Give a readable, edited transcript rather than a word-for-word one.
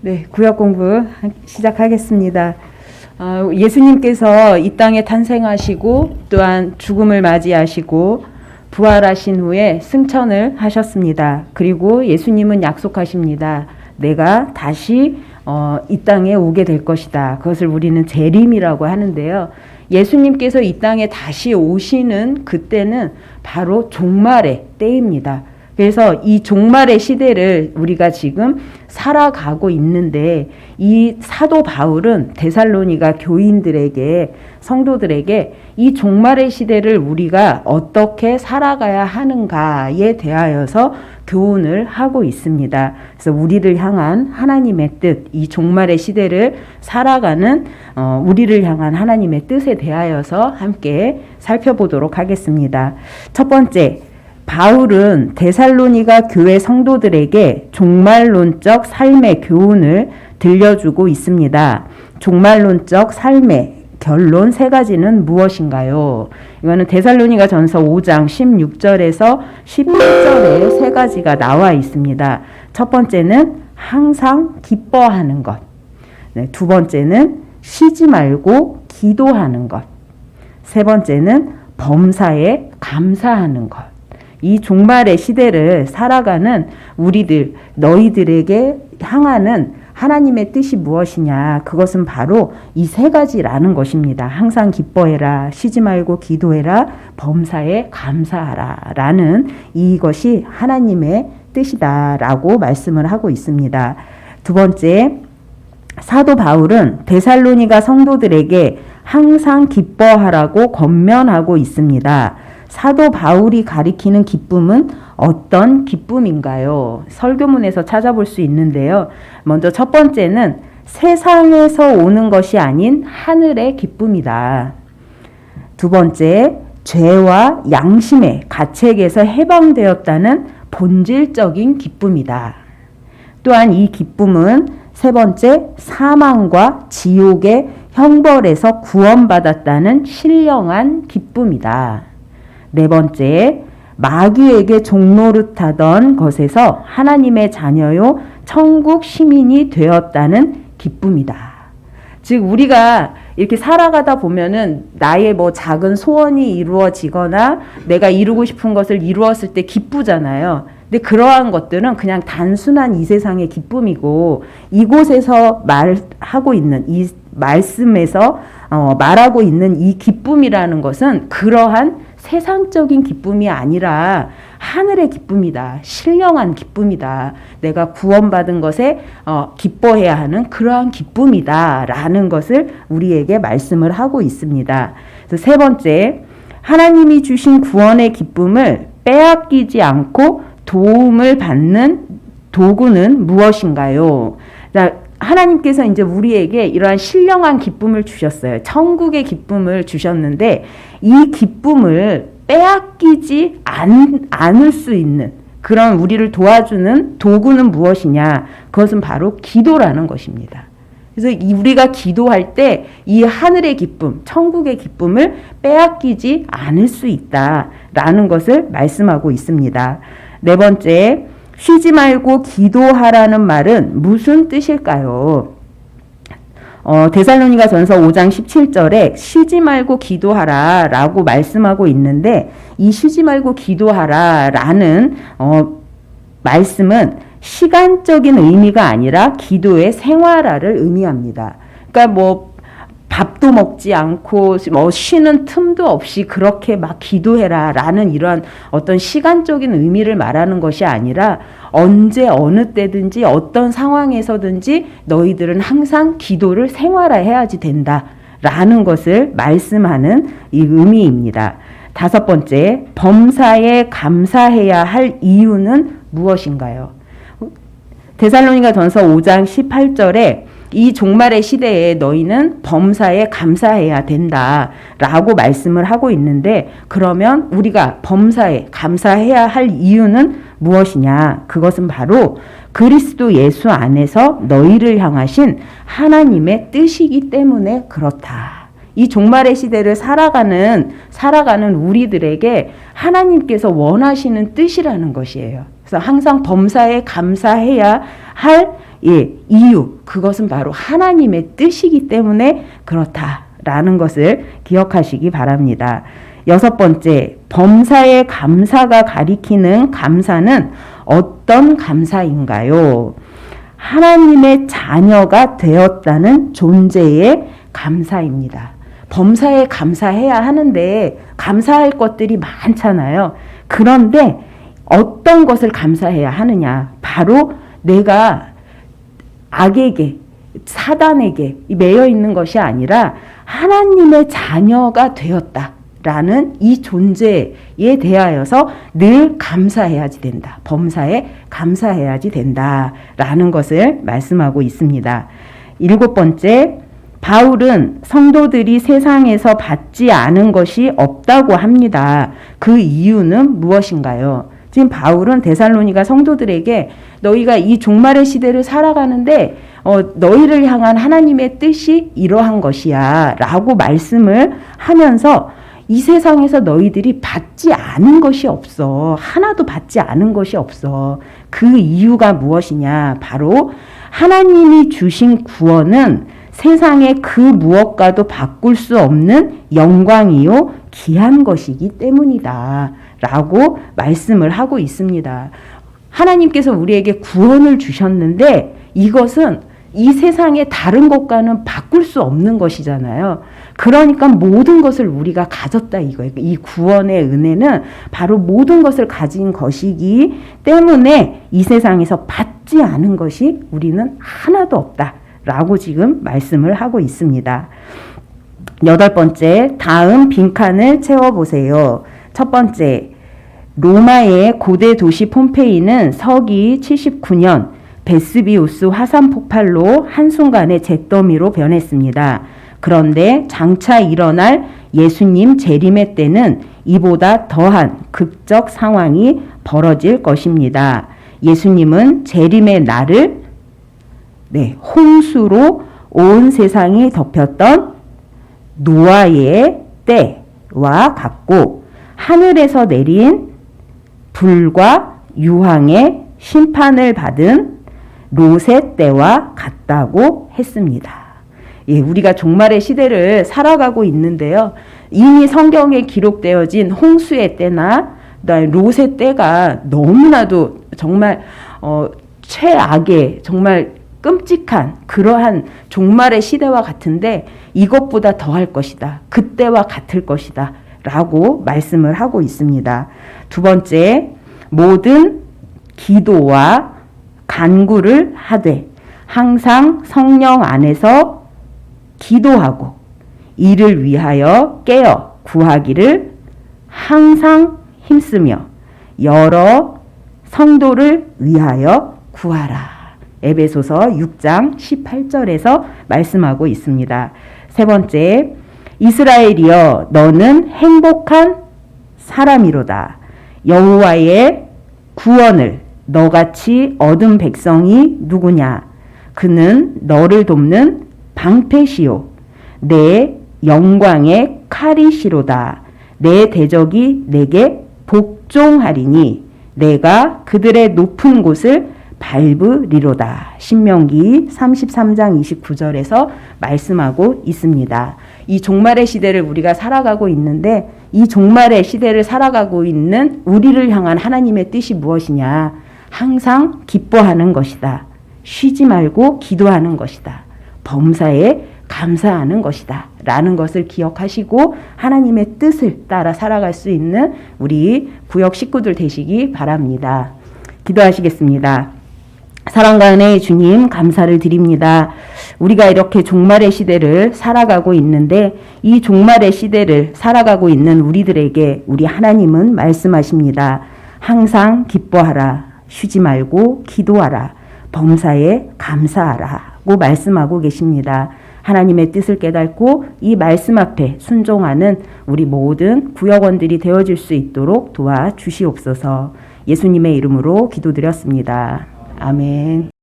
네, 구약 공부 시작하겠습니다. 예수님께서 이 땅에 탄생하시고 또한 죽음을 맞이하시고 부활하신 후에 승천을 하셨습니다. 그리고 예수님은 약속하십니다. 내가 다시 이 땅에 오게 될 것이다. 그것을 우리는 재림이라고 하는데요. 예수님께서 이 땅에 다시 오시는 그때는 바로 종말의 때입니다. 그래서 이 종말의 시대를 우리가 지금 살아가고 있는데, 이 사도 바울은 데살로니가 교인들에게, 성도들에게 이 종말의 시대를 우리가 어떻게 살아가야 하는가에 대하여서 교훈을 하고 있습니다. 그래서 우리를 향한 하나님의 뜻, 이 종말의 시대를 살아가는 우리를 향한 하나님의 뜻에 대하여서 함께 살펴보도록 하겠습니다. 첫 번째, 바울은 데살로니가 교회 성도들에게 종말론적 삶의 교훈을 들려주고 있습니다. 종말론적 삶의 결론 세 가지는 무엇인가요? 이거는 데살로니가 전서 5장 16절에서 18절에 세 가지가 나와 있습니다. 첫 번째는 항상 기뻐하는 것. 네, 두 번째는 쉬지 말고 기도하는 것. 세 번째는 범사에 감사하는 것. 이 종말의 시대를 살아가는 우리들, 너희들에게 향하는 하나님의 뜻이 무엇이냐? 그것은 바로 이 세 가지라는 것입니다. 항상 기뻐해라, 쉬지 말고 기도해라, 범사에 감사하라 라는 이것이 하나님의 뜻이다라고 말씀을 하고 있습니다. 두 번째, 사도 바울은 데살로니가 성도들에게 항상 기뻐하라고 권면하고 있습니다. 사도 바울이 가리키는 기쁨은 어떤 기쁨인가요? 설교문에서 찾아볼 수 있는데요. 먼저 첫 번째는 세상에서 오는 것이 아닌 하늘의 기쁨이다. 두 번째, 죄와 양심의 가책에서 해방되었다는 본질적인 기쁨이다. 또한 이 기쁨은 세 번째, 사망과 지옥의 형벌에서 구원받았다는 신령한 기쁨이다. 네 번째, 마귀에게 종노릇하던 것에서 하나님의 자녀요 천국 시민이 되었다는 기쁨이다. 즉 우리가 이렇게 살아가다 보면은 나의 뭐 작은 소원이 이루어지거나 내가 이루고 싶은 것을 이루었을 때 기쁘잖아요. 근데 그러한 것들은 그냥 단순한 이 세상의 기쁨이고, 이곳에서 말하고 있는 이 말씀에서 말하고 있는 이 기쁨이라는 것은 그러한 세상적인 기쁨이 아니라 하늘의 기쁨이다. 신령한 기쁨이다. 내가 구원받은 것에 기뻐해야 하는 그러한 기쁨이다라는 것을 우리에게 말씀을 하고 있습니다. 그래서 세 번째, 하나님이 주신 구원의 기쁨을 빼앗기지 않고 도움을 받는 도구는 무엇인가요? 하나님께서 이제 우리에게 이러한 신령한 기쁨을 주셨어요. 천국의 기쁨을 주셨는데 이 기쁨을 빼앗기지 않을 수 있는 그런 우리를 도와주는 도구는 무엇이냐? 그것은 바로 기도라는 것입니다. 그래서 우리가 기도할 때 이 하늘의 기쁨, 천국의 기쁨을 빼앗기지 않을 수 있다라는 것을 말씀하고 있습니다. 네 번째, 쉬지 말고 기도하라는 말은 무슨 뜻일까요? 데살로니가 전서 5장 17절에 쉬지 말고 기도하라 라고 말씀하고 있는데, 이 쉬지 말고 기도하라 라는 말씀은 시간적인 의미가 아니라 기도의 생활화를 의미합니다. 그러니까 뭐 밥도 먹지 않고 뭐 쉬는 틈도 없이 그렇게 막 기도해라 라는 이러한 어떤 시간적인 의미를 말하는 것이 아니라 언제 어느 때든지 어떤 상황에서든지 너희들은 항상 기도를 생활화해야지 된다 라는 것을 말씀하는 이 의미입니다. 다섯 번째, 범사에 감사해야 할 이유는 무엇인가요? 데살로니가 전서 5장 18절에 이 종말의 시대에 너희는 범사에 감사해야 된다라고 말씀을 하고 있는데, 그러면 우리가 범사에 감사해야 할 이유는 무엇이냐? 그것은 바로 그리스도 예수 안에서 너희를 향하신 하나님의 뜻이기 때문에 그렇다. 이 종말의 시대를 살아가는 우리들에게 하나님께서 원하시는 뜻이라는 것이에요. 그래서 항상 범사에 감사해야 할 이유, 그것은 바로 하나님의 뜻이기 때문에 그렇다라는 것을 기억하시기 바랍니다. 6번째, 범사의 감사가 가리키는 감사는 어떤 감사인가요? 하나님의 자녀가 되었다는 존재의 감사입니다. 범사에 감사해야 하는데 감사할 것들이 많잖아요. 그런데 어떤 것을 감사해야 하느냐? 바로 내가 악에게, 사단에게 매여 있는 것이 아니라 하나님의 자녀가 되었다라는 이 존재에 대하여서 늘 감사해야지 된다. 범사에 감사해야지 된다라는 것을 말씀하고 있습니다. 7번째, 바울은 성도들이 세상에서 받지 않은 것이 없다고 합니다. 그 이유는 무엇인가요? 지금 바울은 데살로니가 성도들에게 너희가 이 종말의 시대를 살아가는데 너희를 향한 하나님의 뜻이 이러한 것이야 라고 말씀을 하면서 이 세상에서 너희들이 받지 않은 것이 없어. 하나도 받지 않은 것이 없어. 그 이유가 무엇이냐? 바로 하나님이 주신 구원은 세상의 그 무엇과도 바꿀 수 없는 영광이요 귀한 것이기 때문이다 라고 말씀을 하고 있습니다. 하나님께서 우리에게 구원을 주셨는데 이것은 이 세상의 다른 것과는 바꿀 수 없는 것이잖아요. 그러니까 모든 것을 우리가 가졌다 이거예요. 이 구원의 은혜는 바로 모든 것을 가진 것이기 때문에 이 세상에서 받지 않은 것이 우리는 하나도 없다 라고 지금 말씀을 하고 있습니다. 8번째, 다음 빈칸을 채워보세요. 첫 번째, 로마의 고대 도시 폼페이는 서기 79년 베스비우스 화산 폭발로 한순간에 잿더미로 변했습니다. 그런데 장차 일어날 예수님 재림의 때는 이보다 더한 극적 상황이 벌어질 것입니다. 예수님은 재림의 날을 홍수로 온 세상이 덮였던 노아의 때와 같고 하늘에서 내린 불과 유황의 심판을 받은 롯의 때와 같다고 했습니다. 우리가 종말의 시대를 살아가고 있는데요. 이미 성경에 기록되어진 홍수의 때나 롯의 때가 너무나도 정말 최악의 정말 끔찍한 그러한 종말의 시대와 같은데 이것보다 더할 것이다. 그때와 같을 것이다. 라고 말씀을 하고 있습니다. 두 번째, 모든 기도와 간구를 하되 항상 성령 안에서 기도하고 이를 위하여 깨어 구하기를 항상 힘쓰며 여러 성도를 위하여 구하라. 에베소서 6장 18절에서 말씀하고 있습니다. 세 번째, 이스라엘이여 너는 행복한 사람이로다. 여호와의 구원을 너같이 얻은 백성이 누구냐? 그는 너를 돕는 방패시요 내 영광의 칼이시로다. 내 대적이 내게 복종하리니 내가 그들의 높은 곳을 밟으리로다. 신명기 33장 29절에서 말씀하고 있습니다. 이 종말의 시대를 우리가 살아가고 있는데 이 종말의 시대를 살아가고 있는 우리를 향한 하나님의 뜻이 무엇이냐? 항상 기뻐하는 것이다. 쉬지 말고 기도하는 것이다. 범사에 감사하는 것이다. 라는 것을 기억하시고 하나님의 뜻을 따라 살아갈 수 있는 우리 구역 식구들 되시기 바랍니다. 기도하시겠습니다. 사랑과 은혜의 주님 감사를 드립니다. 우리가 이렇게 종말의 시대를 살아가고 있는데 이 종말의 시대를 살아가고 있는 우리들에게 우리 하나님은 말씀하십니다. 항상 기뻐하라. 쉬지 말고 기도하라. 범사에 감사하라고 말씀하고 계십니다. 하나님의 뜻을 깨닫고 이 말씀 앞에 순종하는 우리 모든 구역원들이 되어줄 수 있도록 도와주시옵소서. 예수님의 이름으로 기도드렸습니다. 아멘.